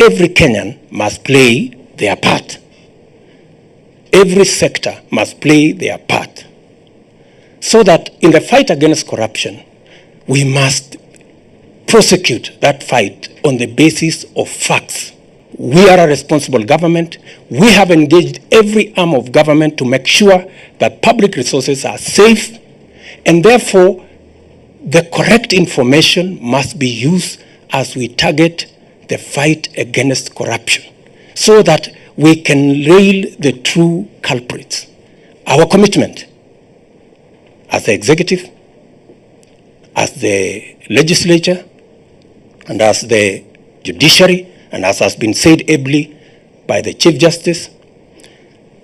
every Kenyan must play their part. Every sector must play their part. So that in the fight against corruption, we must prosecute that fight on the basis of facts. We are a responsible government. We have engaged every arm of government to make sure that public resources are safe, and therefore the correct information must be used as we target the fight against corruption, so that we can nail the true culprits. Our commitment as the executive, as the legislature, and as the judiciary, and as has been said ably by the Chief Justice,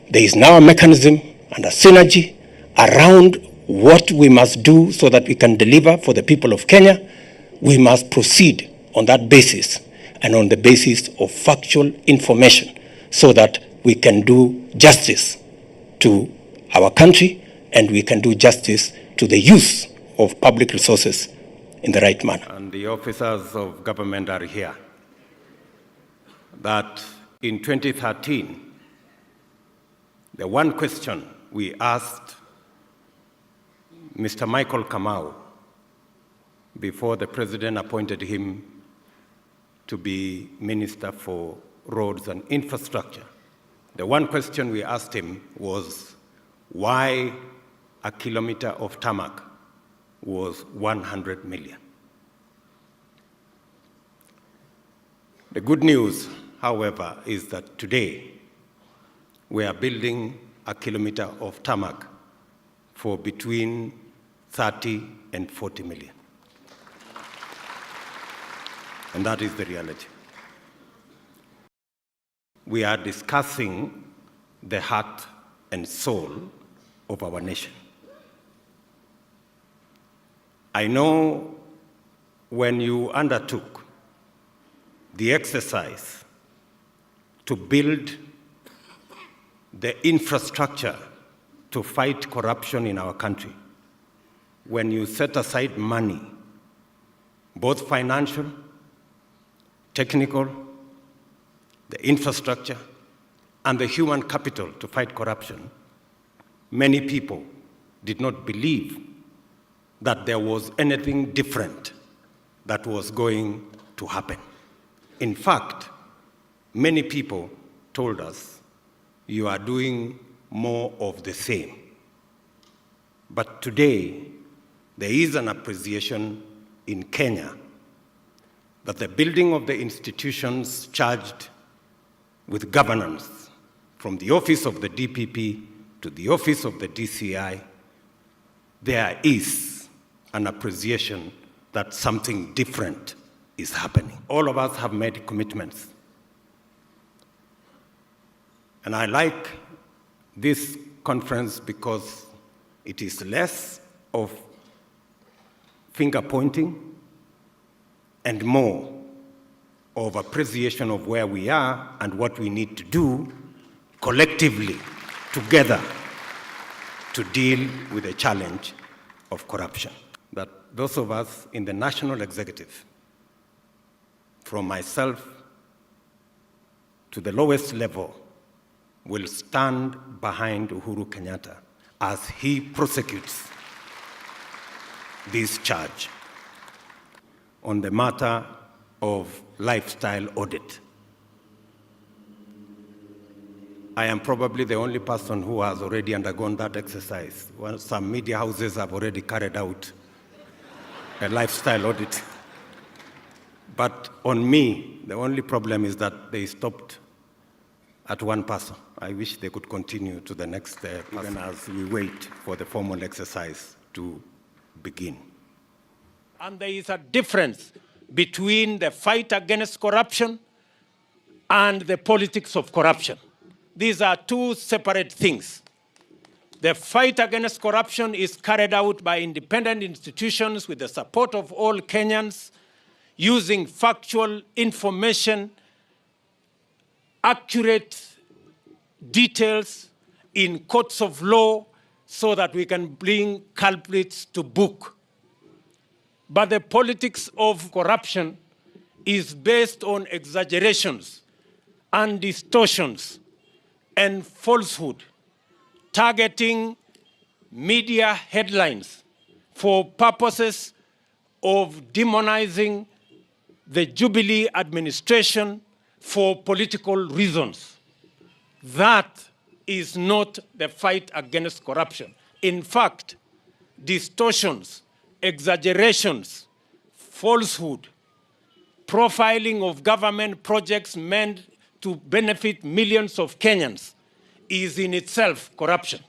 there is now a mechanism and a synergy around what we must do so that we can deliver for the people of Kenya. We must proceed on that basis and on the basis of factual information so that we can do justice to our country and we can do justice to the use of public resources in the right manner. And the officers of government are here. That in 2013, the one question we asked Mr. Michael Kamau before the president appointed him to be Minister for Roads and Infrastructure, the one question we asked him was why a kilometer of tarmac was 100 million. The good news, however, is that today we are building a kilometer of tarmac for between 30 and 40 million. And that is the reality. We are discussing the heart and soul of our nation. I know when you undertook the exercise to build the infrastructure to fight corruption in our country, when you set aside money, both financial, technical, the infrastructure, and the human capital to fight corruption, many people did not believe that there was anything different that was going to happen. In fact, many people told us, you are doing more of the same. But today, there is an appreciation in Kenya that the building of the institutions charged with governance, from the office of the DPP to the office of the DCI, there is an appreciation that something different is happening. All of us have made commitments. And I like this conference because it is less of finger pointing and more of appreciation of where we are and what we need to do collectively, together, to deal with the challenge of corruption. That those of us in the national executive, from myself to the lowest level, will stand behind Uhuru Kenyatta as he prosecutes this charge on the matter of lifestyle audit. I am probably the only person who has already undergone that exercise. Well, some media houses have already carried out a lifestyle audit. But on me, the only problem is that they stopped at one person. I wish they could continue to the next even as we wait for the formal exercise to begin. And there is a difference between the fight against corruption and the politics of corruption. These are two separate things. The fight against corruption is carried out by independent institutions with the support of all Kenyans, using factual information, accurate details in courts of law so that we can bring culprits to book. But the politics of corruption is based on exaggerations and distortions and falsehood, targeting media headlines for purposes of demonizing the Jubilee administration for political reasons. That is not the fight against corruption. In fact, distortions, exaggerations, falsehood, profiling of government projects meant to benefit millions of Kenyans is in itself corruption.